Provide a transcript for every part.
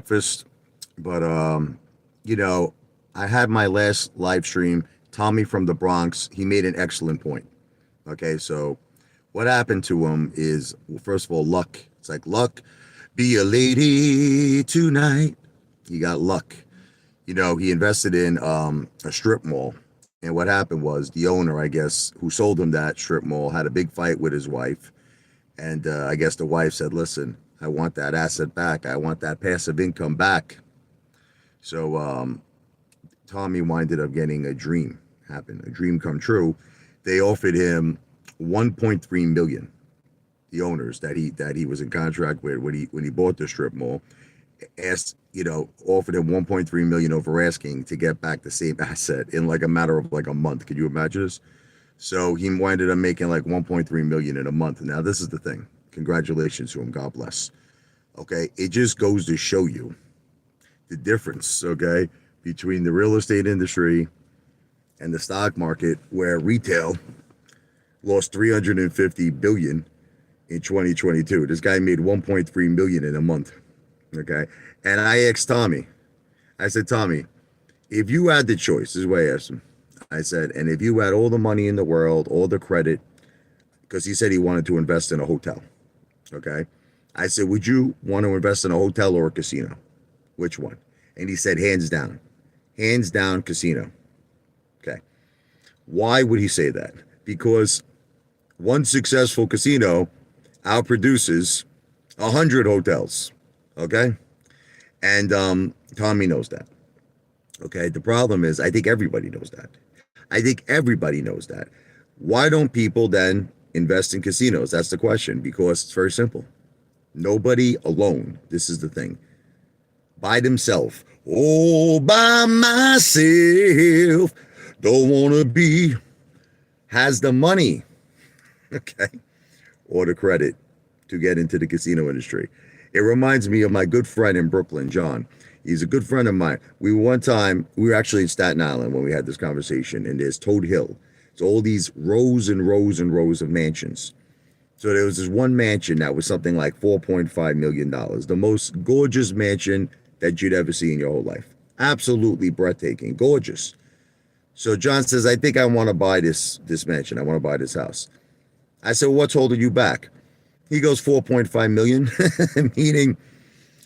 breakfast, but you know, I had my last live stream. Tommy from the Bronx, he made an excellent point. Okay, so what happened to him is, well, first of all, luck. It's like luck, be a lady tonight. He got luck. He invested in a strip mall. And what happened was the owner, I guess, who sold him that strip mall, had a big fight with his wife. And I guess the wife said, listen, I want that asset back. I want that passive income back. So Tommy winded up getting a dream happen, a dream come true. They offered him 1.3 million. The owners that he was in contract with when he bought the strip mall asked, offered him 1.3 million over asking to get back the same asset in like a matter of like a month. Could you imagine this? So he winded up making like 1.3 million in a month. Now this is the thing. Congratulations to him. God bless. Okay, it just goes to show you the difference. Okay, between the real estate industry and the stock market, where retail lost 350 billion in 2022. This guy made 1.3 million in a month. Okay, and I asked Tommy. I said, Tommy, if you had the choice, this is what I asked him. I said, and if you had all the money in the world, all the credit, because he said he wanted to invest in a hotel. Okay. I said, would you want to invest in a hotel or a casino? Which one? And he said, hands down, casino. Okay. Why would he say that? Because one successful casino outproduces 100 hotels. Okay. And Tommy knows that. Okay. The problem is, I think everybody knows that. I think everybody knows that. Why don't people then invest in casinos? That's the question, because it's very simple. Nobody alone, this is the thing, by themselves, all by myself, don't want to be, has the money, okay, or the credit to get into the casino industry. It reminds me of my good friend in Brooklyn, John. He's a good friend of mine. We were actually in Staten Island when we had this conversation, and there's Toad Hill. It's all these rows and rows and rows of mansions. So there was this one mansion that was something like $4.5 million, the most gorgeous mansion that you'd ever see in your whole life. Absolutely breathtaking, gorgeous. So John says, I think I want to buy this mansion. I want to buy this house. I said, well, what's holding you back? He goes, 4.5 million,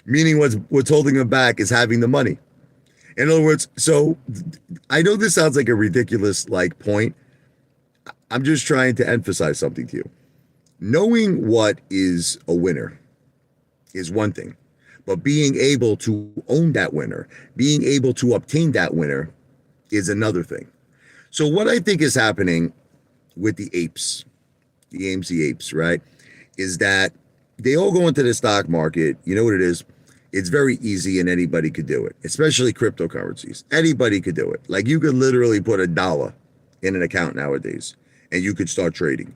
meaning what's holding him back is having the money. In other words, so I know this sounds like a ridiculous like point. I'm just trying to emphasize something to you. Knowing what is a winner is one thing, but being able to own that winner, being able to obtain that winner is another thing. So what I think is happening with the apes, the AMC apes, right, is that they all go into the stock market. You know what it is? It's very easy and anybody could do it, especially cryptocurrencies. Anybody could do it. Like you could literally put $1 in an account nowadays and you could start trading.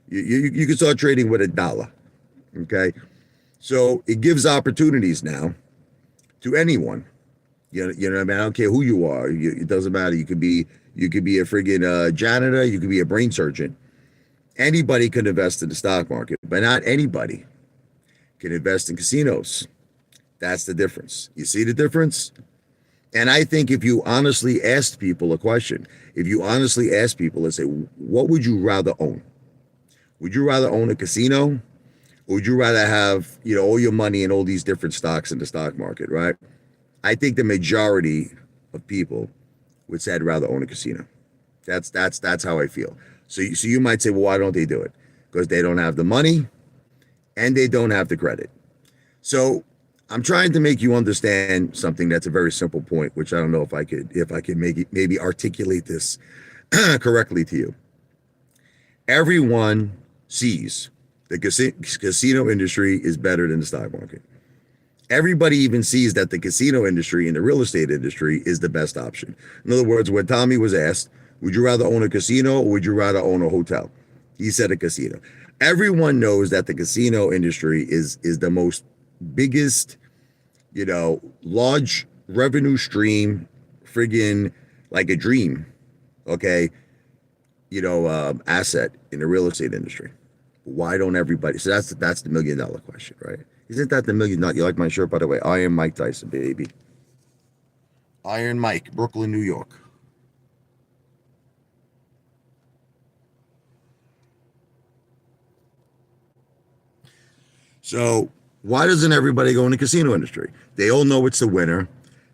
You could start trading with $1. Okay. So it gives opportunities now to anyone. You know what I mean? I don't care who you are. It doesn't matter. You could be a friggin' janitor. You could be a brain surgeon. Anybody can invest in the stock market, but not anybody can invest in casinos. That's the difference. You see the difference? And I think if you honestly asked people a question, if you honestly ask people and say, what would you rather own? Would you rather own a casino? Or would you rather have, all your money in all these different stocks in the stock market, right? I think the majority of people would say I'd rather own a casino. That's how I feel. So you might say, well, why don't they do it? Because they don't have the money and they don't have the credit. So I'm trying to make you understand something that's a very simple point, which I don't know if I could maybe articulate this correctly to you. Everyone sees the casino industry is better than the stock market. Everybody even sees that the casino industry and the real estate industry is the best option. In other words, when Tommy was asked, would you rather own a casino or would you rather own a hotel? He said a casino. Everyone knows that the casino industry is the most biggest, large revenue stream, friggin' like a dream, okay, asset in the real estate industry. Why don't everybody? So that's the $1 million question, right? Isn't that the million? Not you like my shirt, by the way? Iron Mike Tyson, baby. Iron Mike, Brooklyn, New York. So why doesn't everybody go in the casino industry? They all know it's the winner.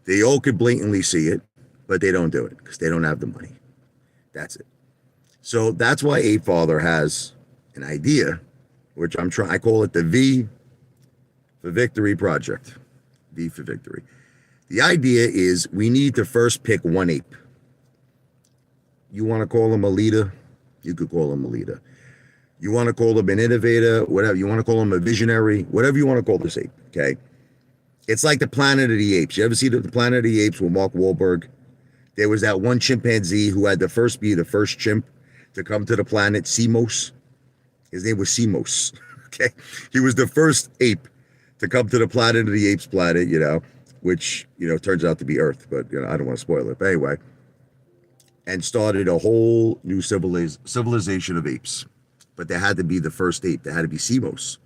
They all could blatantly see it, but they don't do it because they don't have the money. That's it. So that's why Apefather has an idea, which I call it the V for Victory project. V for Victory. The idea is we need to first pick one ape. You want to call him a leader? You could call him a leader. You want to call him an innovator, whatever. You want to call him a visionary, whatever you want to call this ape, okay? It's like the Planet of the Apes. You ever see the Planet of the Apes with Mark Wahlberg? There was that one chimpanzee who had to be the first chimp to come to the planet, Simos. His name was Simos, okay? He was the first ape to come to the Planet of the Apes planet, which, turns out to be Earth, but, I don't want to spoil it. But anyway, and started a whole new civilization of apes. But there had to be the first ape. There had to be Simos.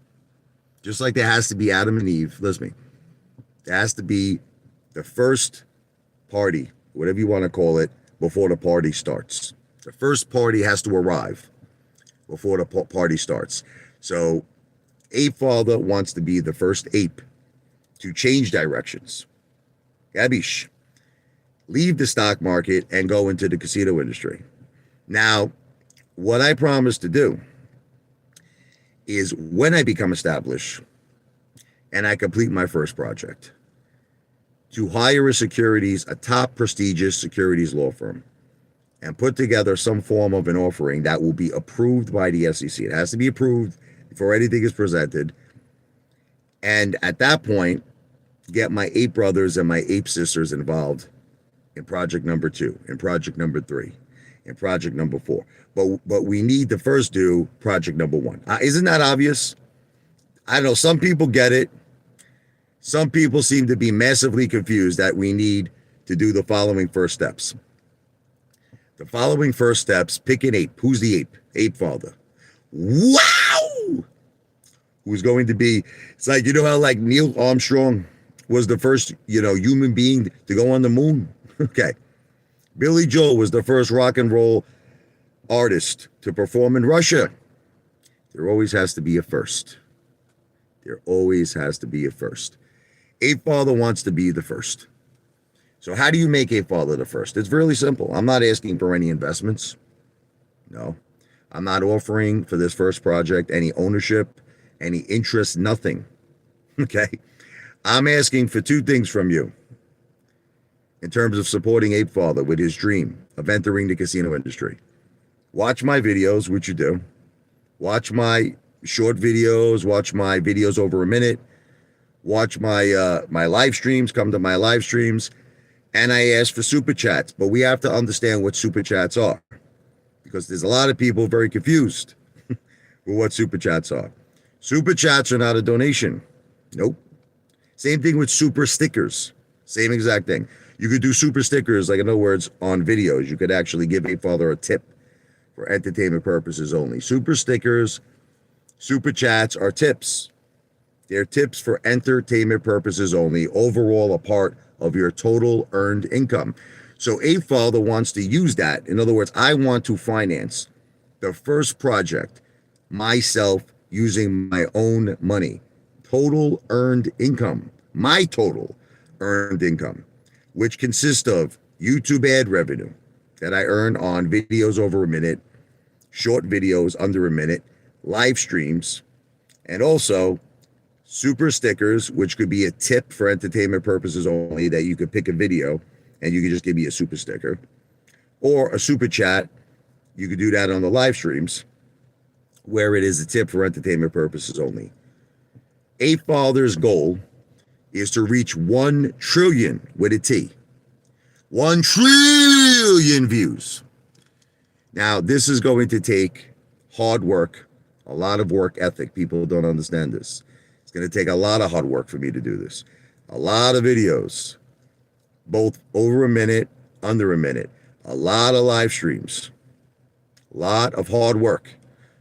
Just like there has to be Adam and Eve. Listen to me. There has to be the first party, whatever you want to call it, before the party starts. The first party has to arrive before the party starts. So Apefather wants to be the first ape to change directions. Gabish. Leave the stock market and go into the casino industry. Now, what I promise to do is when I become established and I complete my first project, to hire a top prestigious securities law firm and put together some form of an offering that will be approved by the SEC. It has to be approved before anything is presented. And at that point, get my ape brothers and my ape sisters involved in project number 2, in project number 3, in project number 4. But we need to first do project number 1. Isn't that obvious? I don't know. Some people get it. Some people seem to be massively confused that we need to do the following first steps. The following first steps, pick an ape. Who's the ape? Apefather. Wow! Who's going to be, it's like, how like Neil Armstrong was the first, human being to go on the moon? Okay. Billy Joel was the first rock and roll artist to perform in Russia. There always has to be a first. There always has to be a first. Apefather wants to be the first. So how do you make Apefather the first? It's really simple. I'm not asking for any investments. No. I'm not offering for this first project any ownership, any interest, nothing. Okay? I'm asking for 2 things from you in terms of supporting Apefather with his dream of entering the casino industry. Watch my videos, which you do. Watch my short videos. Watch my videos over a minute. Watch my my live streams. Come to my live streams. And I ask for super chats. But we have to understand what super chats are, because there's a lot of people very confused with what super chats are. Super chats are not a donation. Nope. Same thing with super stickers. Same exact thing. You could do super stickers, like in other words, on videos. You could actually give Apefather a tip for entertainment purposes only. Super stickers, super chats are tips. They're tips for entertainment purposes only, overall a part of your total earned income. So Apefather wants to use that. In other words, I want to finance the first project myself using my own money. Total earned income. My total earned income, which consists of YouTube ad revenue that I earn on videos over a minute, short videos under a minute, live streams, and also super stickers, which could be a tip for entertainment purposes only, that you could pick a video and you could just give me a super sticker, or a super chat. You could do that on the live streams where it is a tip for entertainment purposes only. Apefather's goal is to reach 1 trillion with a T. 1 trillion views. Now, this is going to take hard work, a lot of work ethic. People don't understand this. It's going to take a lot of hard work for me to do this. A lot of videos, both over a minute, under a minute, a lot of live streams, a lot of hard work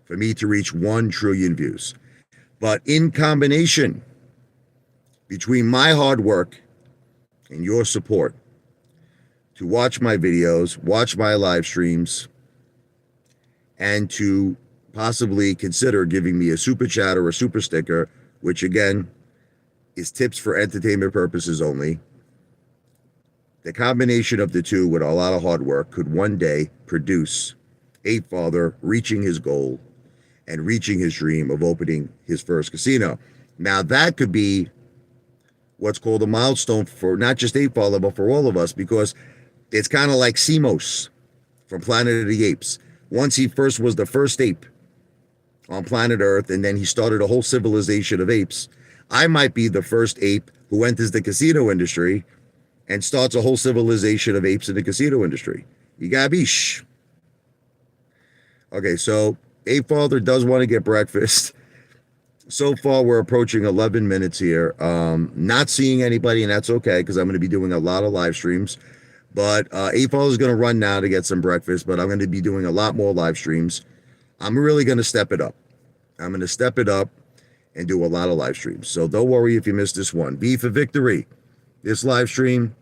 for me to reach 1 trillion views. But in combination between my hard work and your support to watch my videos, watch my live streams, and to possibly consider giving me a super chat or a super sticker, which again is tips for entertainment purposes only. The combination of the two with a lot of hard work could one day produce Apefather reaching his goal and reaching his dream of opening his first casino. Now that could be what's called a milestone for not just Apefather, but for all of us, because it's kind of like Simos from Planet of the Apes. Once he first was the first ape on planet Earth, and then he started a whole civilization of apes. I might be the first ape who enters the casino industry and starts a whole civilization of apes in the casino industry. You gotta be shh. Okay, so Apefather does want to get breakfast. So far, we're approaching 11 minutes here. Not seeing anybody, and that's okay, because I'm going to be doing a lot of live streams. But Apefather is going to run now to get some breakfast, but I'm going to be doing a lot more live streams. I'm really going to step it up. I'm going to step it up and do a lot of live streams. So don't worry if you missed this one. V for victory. This live stream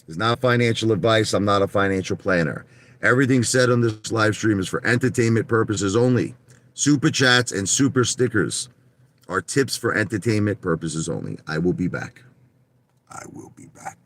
is not financial advice. I'm not a financial planner. Everything said on this live stream is for entertainment purposes only. Super chats and super stickers are tips for entertainment purposes only. I will be back. I will be back.